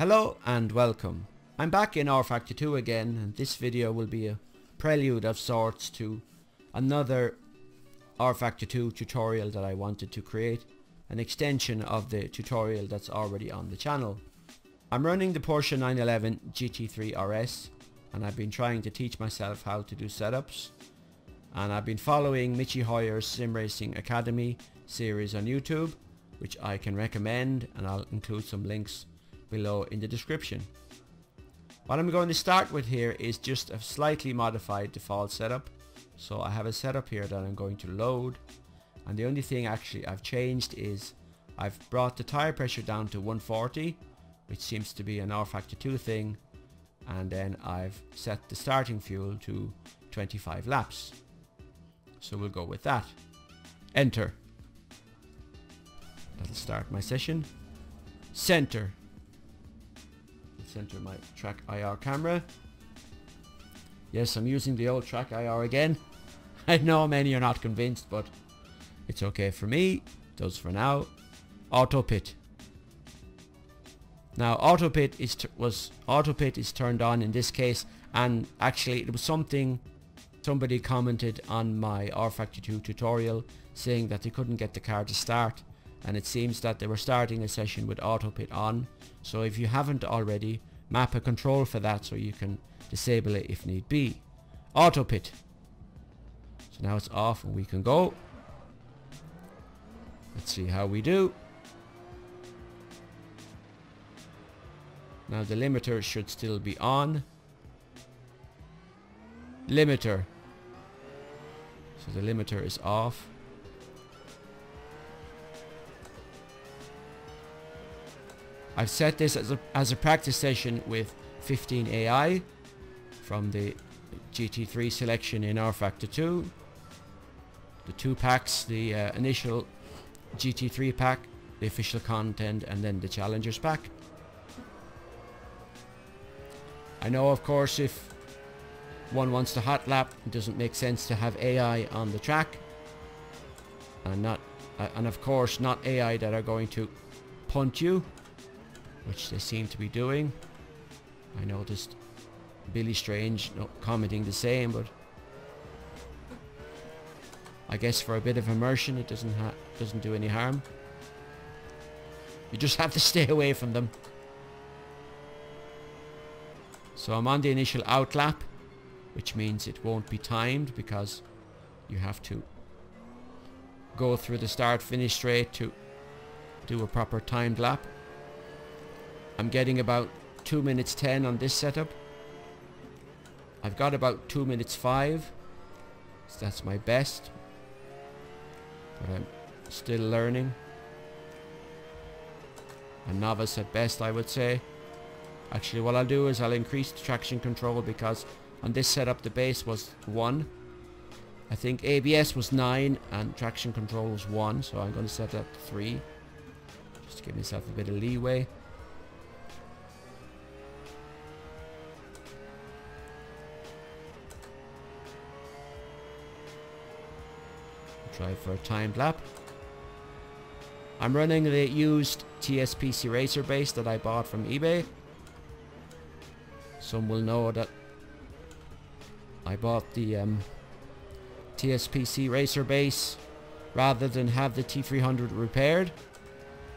Hello and welcome. I'm back in rFactor 2 again, and this video will be a prelude of sorts to another rFactor 2 tutorial that I wanted to create, an extension of the tutorial that's already on the channel. I'm running the Porsche 911 GT3 RS, and I've been trying to teach myself how to do setups, and I've been following Michi Simracing Academy series on YouTube, which I can recommend, and I'll include some links below in the description. What I'm going to start with here is just a slightly modified default setup. So I have a setup here that I'm going to load, and the only thing actually I've changed is I've brought the tire pressure down to 140, which seems to be an rFactor 2 thing, and then I've set the starting fuel to 25 laps. So we'll go with that. Enter. That'll start my session. Center. Center my track IR camera. Yes, I'm using the old track IR again. I know many are not convinced, but it's okay for me. Does for now. Auto pit. Now auto pit is turned on in this case, and actually it was somebody commented on my rFactor 2 tutorial saying that they couldn't get the car to start, and it seems that they were starting a session with auto pit on. So if you haven't already, map a control for that so you can disable it if need be. Auto pit. So now it's off and we can go. Let's see how we do. Now the limiter should still be on. Limiter. So the limiter is off. I've set this as a practice session with 15 AI from the GT3 selection in rFactor 2. The two packs, the initial GT3 pack, the official content, and then the challengers pack. I know, of course, if one wants to hot lap, it doesn't make sense to have AI on the track, and of course not AI that are going to punt you, which they seem to be doing. I noticed Billy Strange commenting the same, but I guess for a bit of immersion it doesn't do any harm. You just have to stay away from them. So I'm on the initial out lap, which means it won't be timed because you have to go through the start finish straight to do a proper timed lap. I'm getting about 2 minutes 10 on this setup. I've got about 2 minutes 5. So that's my best. But I'm still learning. A novice at best, I would say. Actually, what I'll do is I'll increase the traction control, because on this setup the base was 1. I think ABS was 9 and traction control was 1. So I'm going to set that to 3. Just to give myself a bit of leeway. Try for a timed lap. I'm running the used TSPC racer base that I bought from eBay. Some will know that I bought the TSPC racer base rather than have the T300 repaired.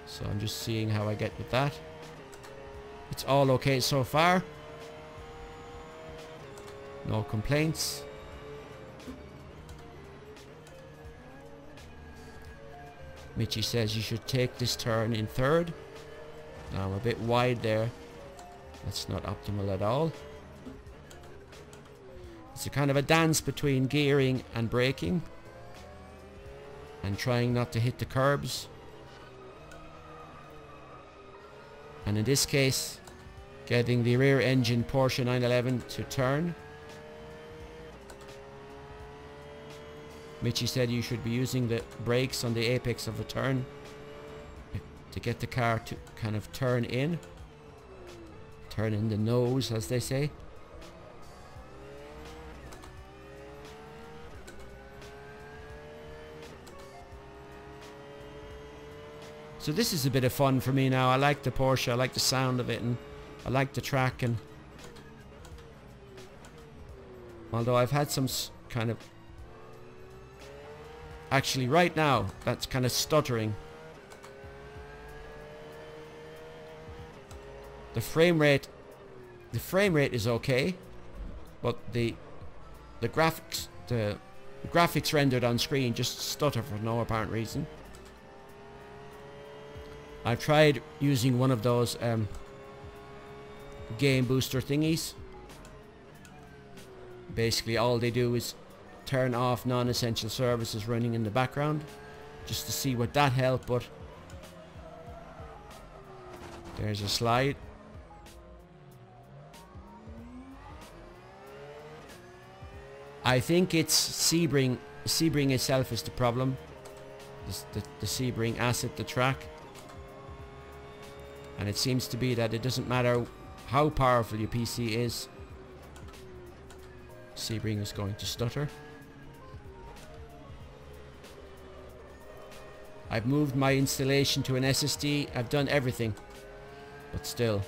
So I'm just seeing how I get with that. It's all okay so far. No complaints. Michi says you should take this turn in third. Now I'm a bit wide there. That's not optimal at all. It's a kind of a dance between gearing and braking, and trying not to hit the curbs. And in this case, getting the rear engine Porsche 911 to turn. Michi said you should be using the brakes on the apex of a turn to get the car to kind of turn in the nose, as they say. So this is a bit of fun for me now. I like the Porsche, I like the sound of it, and I like the track, and although I've had some kind of... Actually, right now, that's kind of stuttering. The frame rate is okay, but the graphics rendered on screen just stutter for no apparent reason. I've tried using one of those game booster thingies. Basically all they do is turn off non-essential services running in the background, just to see would that help, but there's a slide. I think it's Sebring. Sebring itself is the problem. The Sebring asset, the track. And it seems to be that it doesn't matter how powerful your PC is, Sebring is going to stutter. I've moved my installation to an SSD. I've done everything, but still,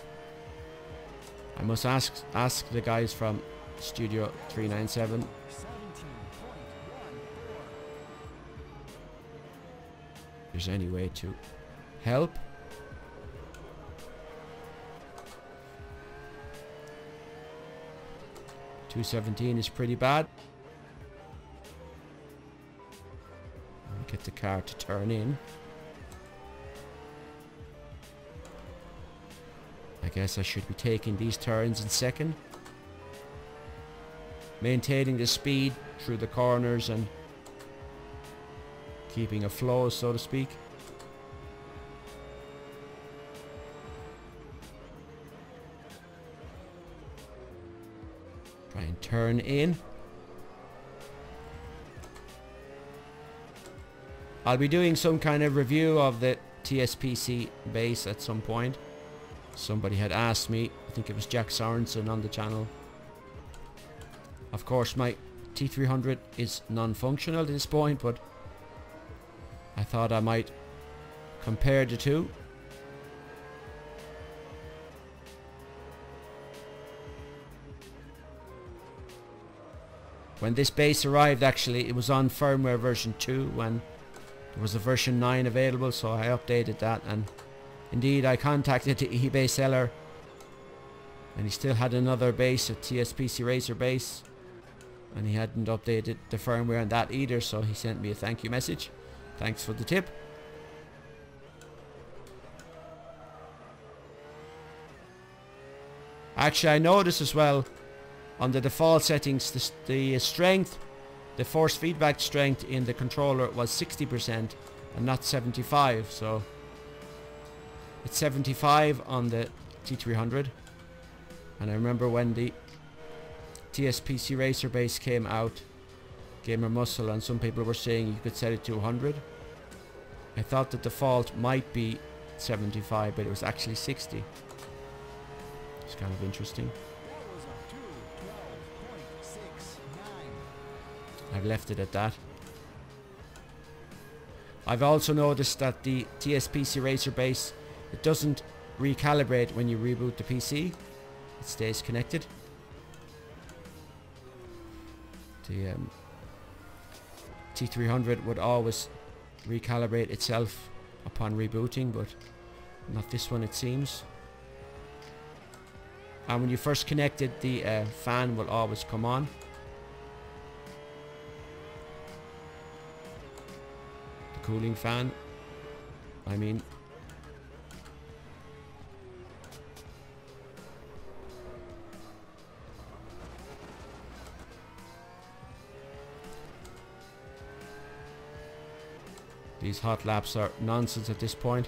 I must ask the guys from Studio 397. If there's any way to help. $217 is pretty bad. Get the car to turn in. I guess I should be taking these turns in second. Maintaining the speed through the corners and keeping a flow, so to speak. Try and turn in. I'll be doing some kind of review of the TSPC base at some point. Somebody had asked me, I think it was Jack Sorensen on the channel. Of course my T300 is non-functional at this point, but I thought I might compare the two. When this base arrived, actually it was on firmware version 2 when there was a version 9 available, so I updated that, and indeed I contacted the eBay seller and he still had another base, a TSPC Racer base, and he hadn't updated the firmware on that either, so he sent me a thank you message. Thanks for the tip. Actually, I noticed as well on the default settings the strength, the force feedback strength in the controller was 60% and not 75, so it's 75 on the T300. And I remember when the TSPC Racer base came out, Gamer Muscle, and some people were saying you could set it to 100. I thought the default might be 75, but it was actually 60. It's kind of interesting. I've left it at that. I've also noticed that the TSPC Racer base, it doesn't recalibrate when you reboot the PC. It stays connected. The T300 would always recalibrate itself upon rebooting, but not this one, it seems. And when you first connect it, the fan will always come on. The cooling fan, I mean. These hot laps are nonsense at this point.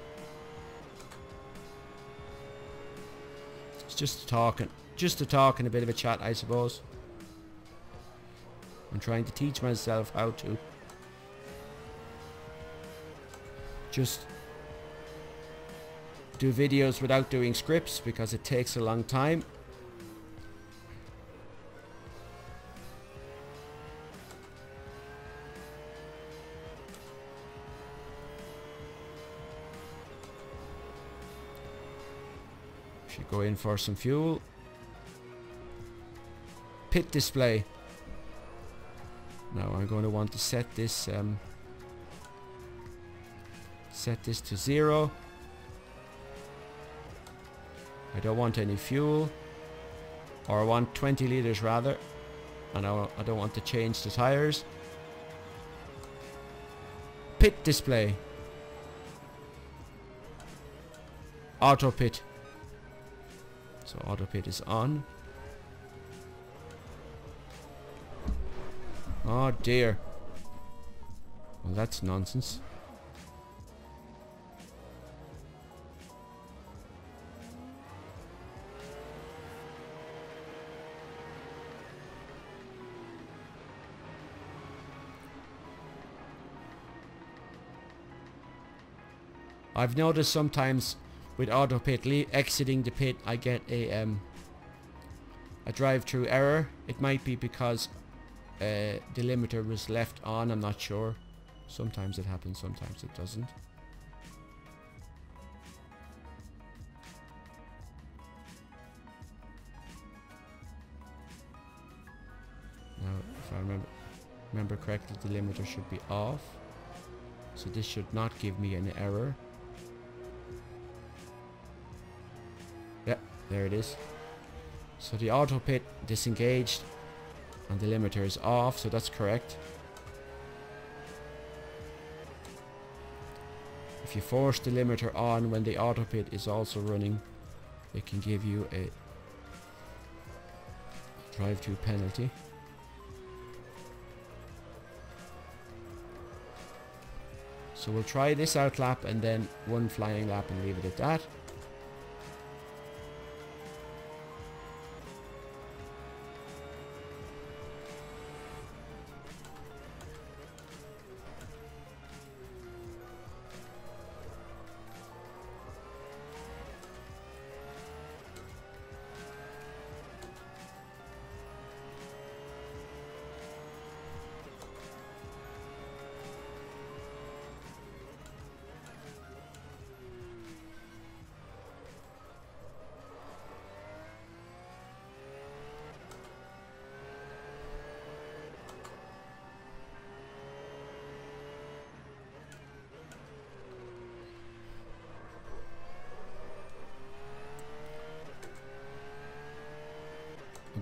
It's just a talk and a bit of a chat, I suppose. I'm trying to teach myself how to just do videos without doing scripts, because it takes a long time. Should Go in for some fuel. Pit display. Now I'm going to want to set this to 0. I don't want any fuel, or I want 20 liters rather, and I don't want to change the tires. Pit display. Auto pit. So auto pit is on. Oh dear. Well, that's nonsense. I've noticed sometimes with auto pit exiting the pit, I get a drive-through error. It might be because the limiter was left on, I'm not sure. Sometimes it happens, sometimes it doesn't. Now, if I remember correctly, the limiter should be off. So this should not give me an error. Yeah, there it is. So the auto pit disengaged and the limiter is off, so that's correct. If you force the limiter on when the auto pit is also running, it can give you a drive-through penalty. So we'll try this out lap and then one flying lap and leave it at that.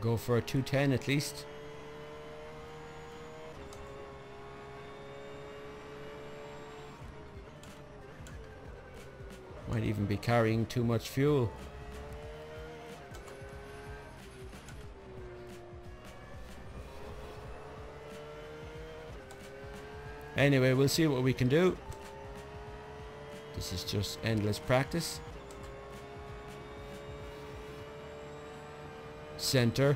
Go for a 210 at least. Might even be carrying too much fuel. Anyway, we'll see what we can do. This is just endless practice. Center.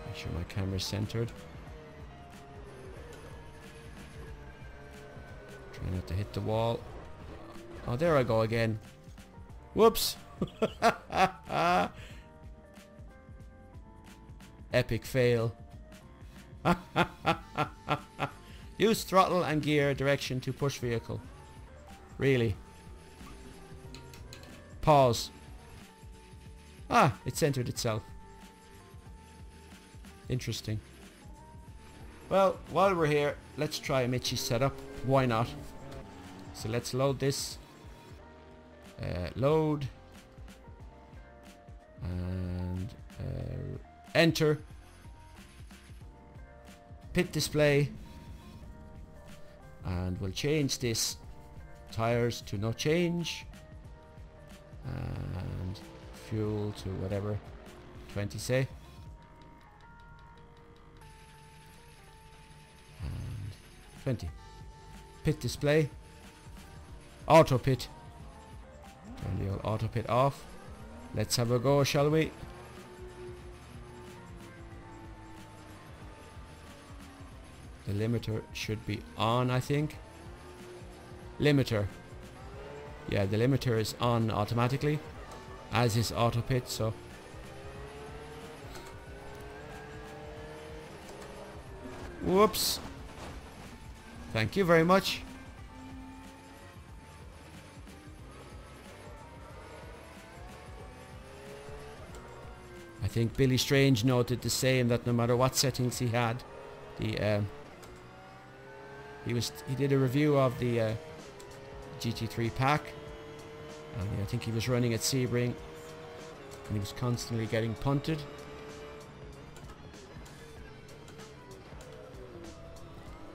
Make sure my camera's centered. Try not to hit the wall. Oh, there I go again. Whoops. Epic fail. Use throttle and gear direction to push vehicle. Really? Pause. Ah, it centered itself. Interesting. Well, while we're here, let's try a Michi setup. Why not? So let's load this. Load. And enter. Pit display. And we'll change this tires to no change. And fuel to whatever, 20 say. And 20. Pit display. Auto pit. Turn the old auto pit off. Let's have a go, shall we? The limiter should be on, I think. Limiter. Yeah, the limiter is on automatically, as is auto pit, so whoops. Thank you very much. think Billy Strange noted the same, that no matter what settings he had, the he did a review of the GT3 pack, and I think he was running at Sebring, and he was constantly getting punted.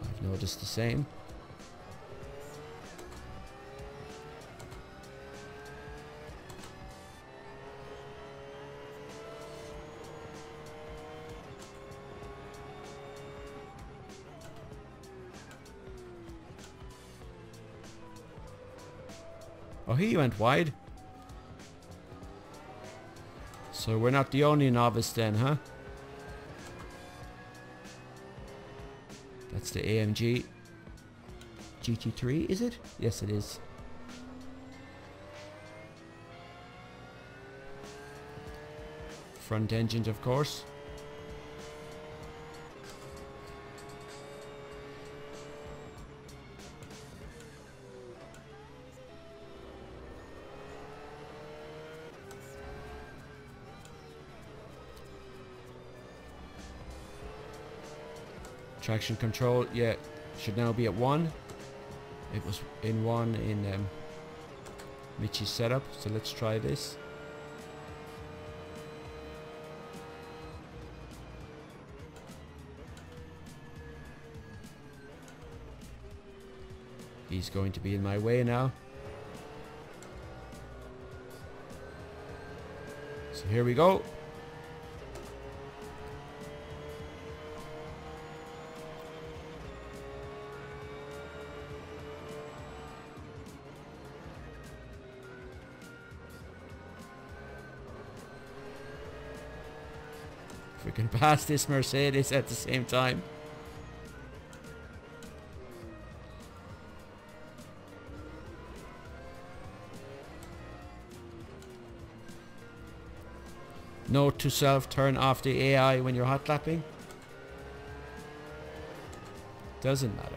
I've noticed the same. Oh, he went wide. So we're not the only novice then, huh? That's the AMG GT3, is it? Yes, it is. Front engined, of course. Traction control, yeah, should now be at 1. It was in 1 in Michi's setup, so let's try this. He's going to be in my way now. So here we go. If we can pass this Mercedes at the same time. Note to self, turn off the AI when you're hot lapping. Doesn't matter.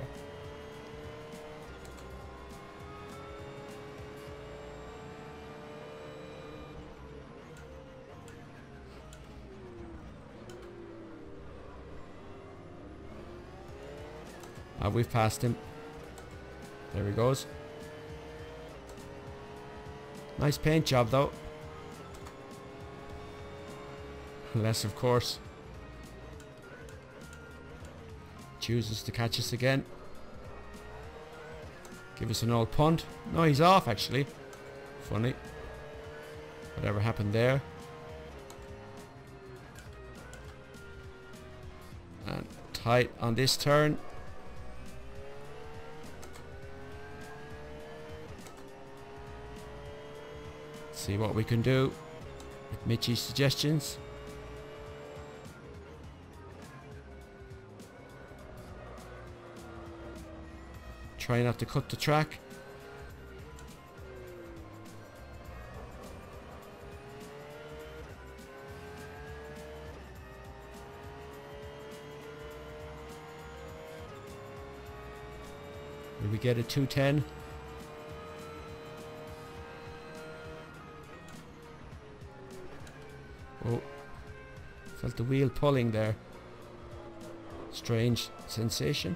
We've passed him. There he goes. Nice paint job though. Unless, of course, chooses to catch us again. Give us an old punt. No, he's off actually. Funny. Whatever happened there. And tight on this turn. See what we can do with Michi's suggestions. Try not to cut the track. Will we get a 210? Oh, felt the wheel pulling there. Strange sensation.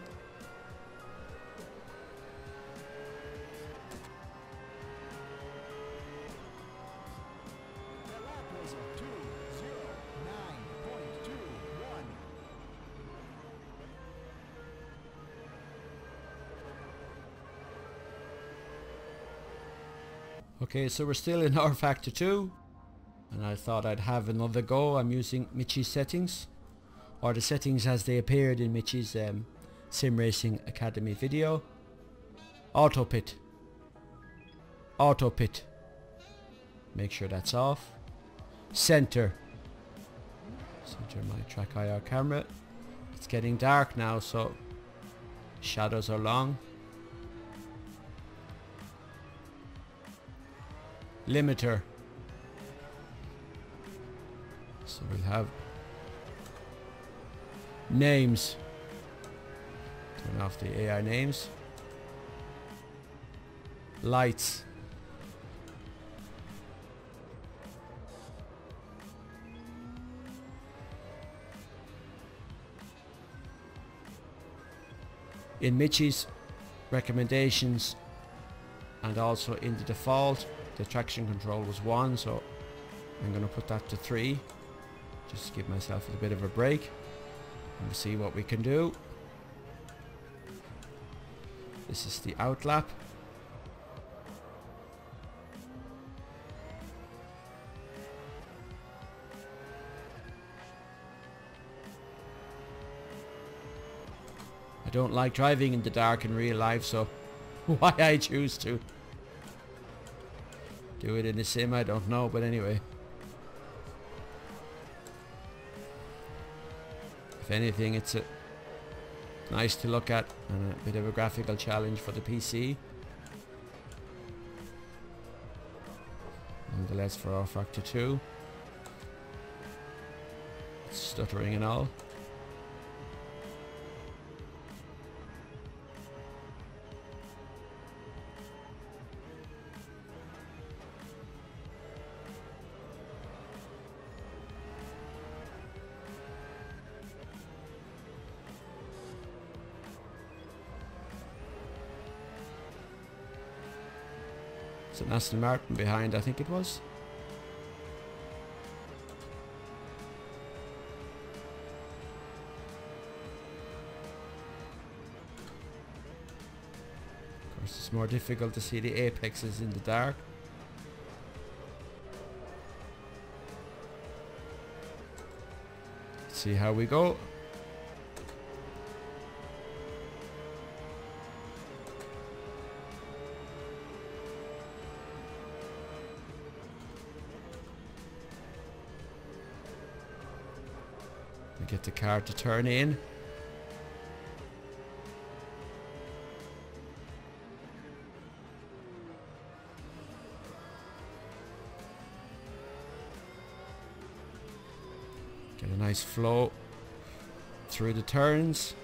Okay, so we're still in rFactor 2, and I thought I'd have another go. I'm using Michi's settings, or the settings as they appeared in Michi's Simracing Academy video. Auto pit. Auto pit. Make sure that's off. Center. Center my track IR camera. It's getting dark now, so shadows are long. Limiter. So we'll have names. Turn off the AI names. Lights. in Michi's recommendations and also in the default, the traction control was 1, so I'm going to put that to 3 just to give myself a bit of a break, and we'll see what we can do. This is the out lap. I don't like driving in the dark in real life, so why I choose to do it in a sim I don't know, but anyway. If anything, it's nice to look at and a bit of a graphical challenge for the PC. Nonetheless, for rFactor 2. Stuttering and all. It's an Aston Martin behind, I think it was. Of course, it's more difficult to see the apexes in the dark. Let's see how we go. Get the car to turn in. Get a nice flow through the turns.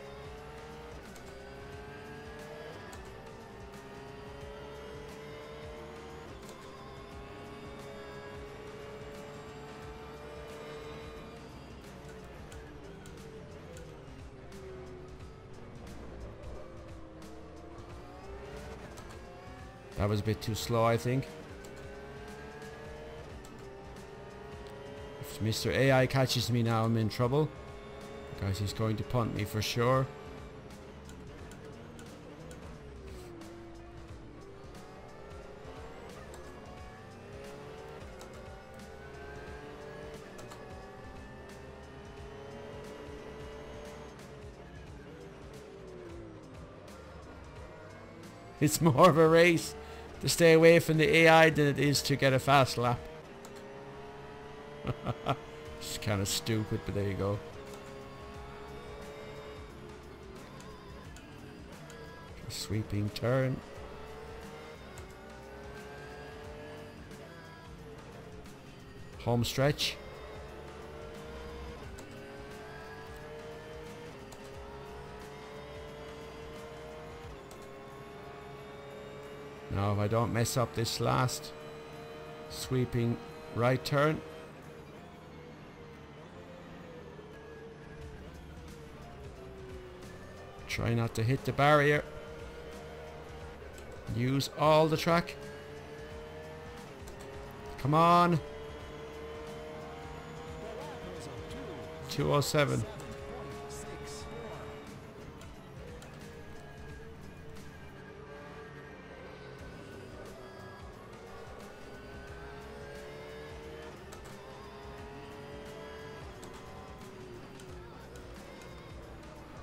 That was a bit too slow, I think. If Mr. AI catches me now, I'm in trouble, because he's going to punt me for sure. It's more of a race to stay away from the AI than it is to get a fast lap. It's kind of stupid, but there you go. A sweeping turn. Home stretch. Now if I don't mess up this last sweeping right turn. Try not to hit the barrier. Use all the track. Come on. 207.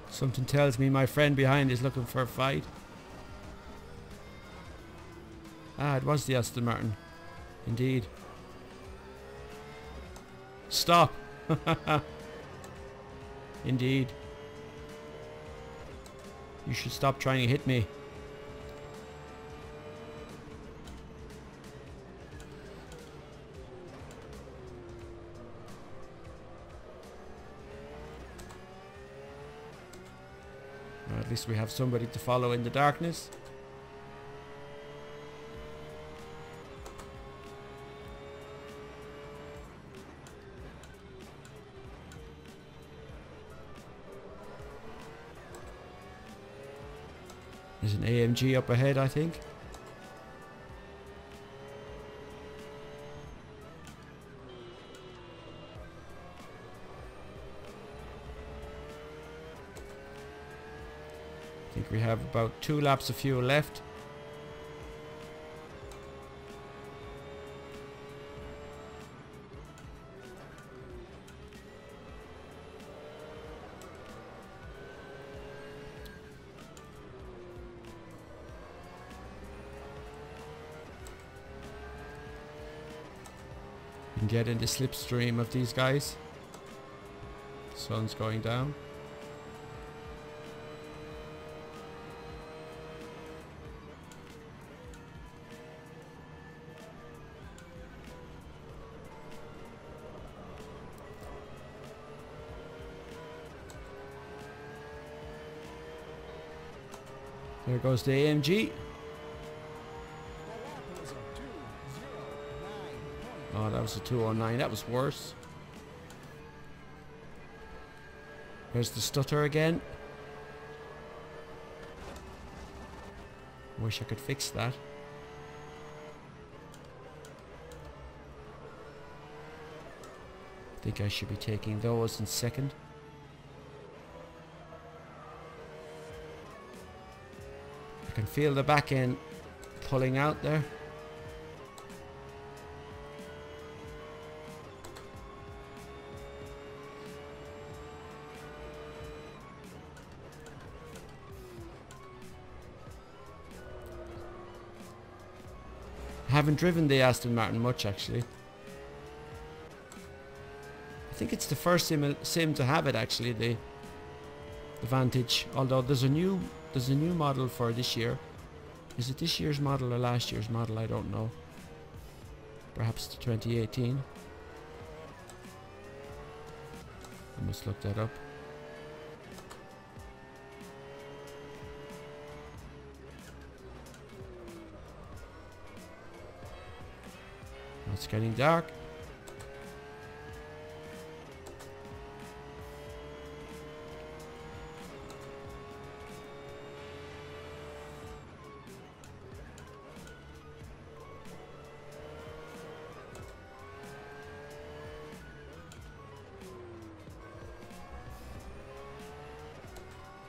Something tells me my friend behind is looking for a fight. Ah, it was the Aston Martin. Indeed. Stop! Indeed. You should stop trying to hit me. At least we have somebody to follow in the darkness. There's an AMG up ahead, I think. I think we have about 2 laps of fuel left. We can get in the slipstream of these guys. Sun's going down. There goes the AMG. Oh, that was a 209. That was worse. There's the stutter again. Wish I could fix that. I think I should be taking those in second. I can feel the back end pulling out there. I haven't driven the Aston Martin much actually. I think it's the first sim to have it actually, the Vantage. Although there's a new model for this year. Is it this year's model or last year's model? I don't know. Perhaps the 2018. I must look that up. It's getting dark.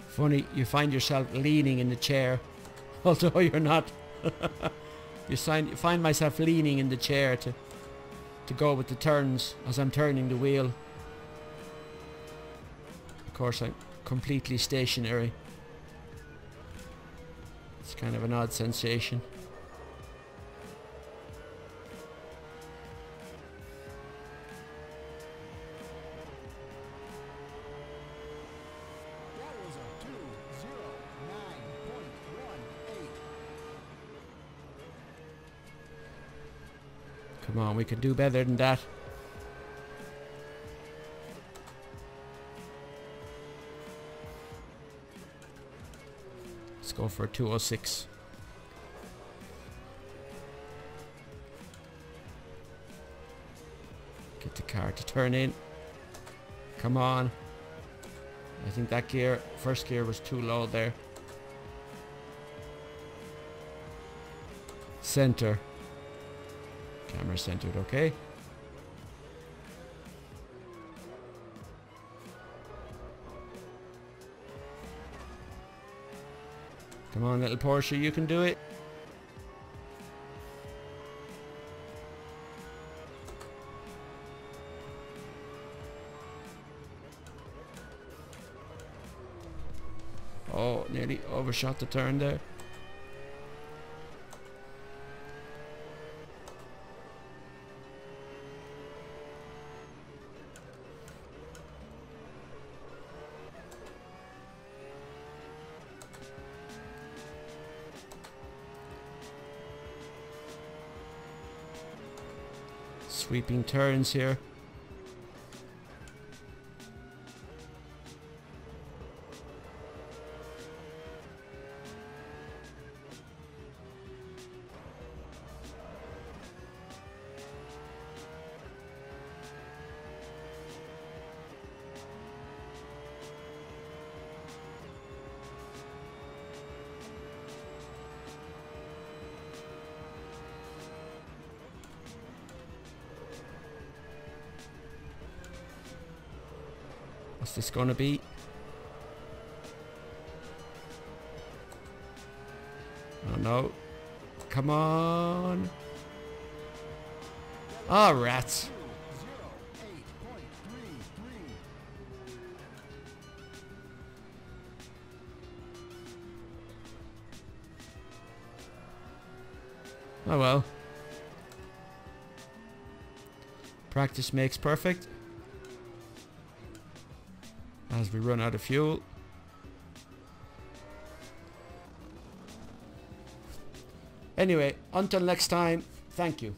Funny, you find yourself leaning in the chair, although you're not. You find myself leaning in the chair to go with the turns as I'm turning the wheel. Of course, I'm completely stationary. It's kind of an odd sensation. Come on, we can do better than that. Let's go for a 206. Get the car to turn in. Come on. I think that gear, first gear was too low there. Center. Camera centered, okay. Come on, little Porsche, you can do it. Oh, nearly overshot the turn there. Sweeping turns here. What's this gonna be? Oh no. Come on. Ah, rats. Oh well. Practice makes perfect. As we run out of fuel. Anyway, until next time, thank you.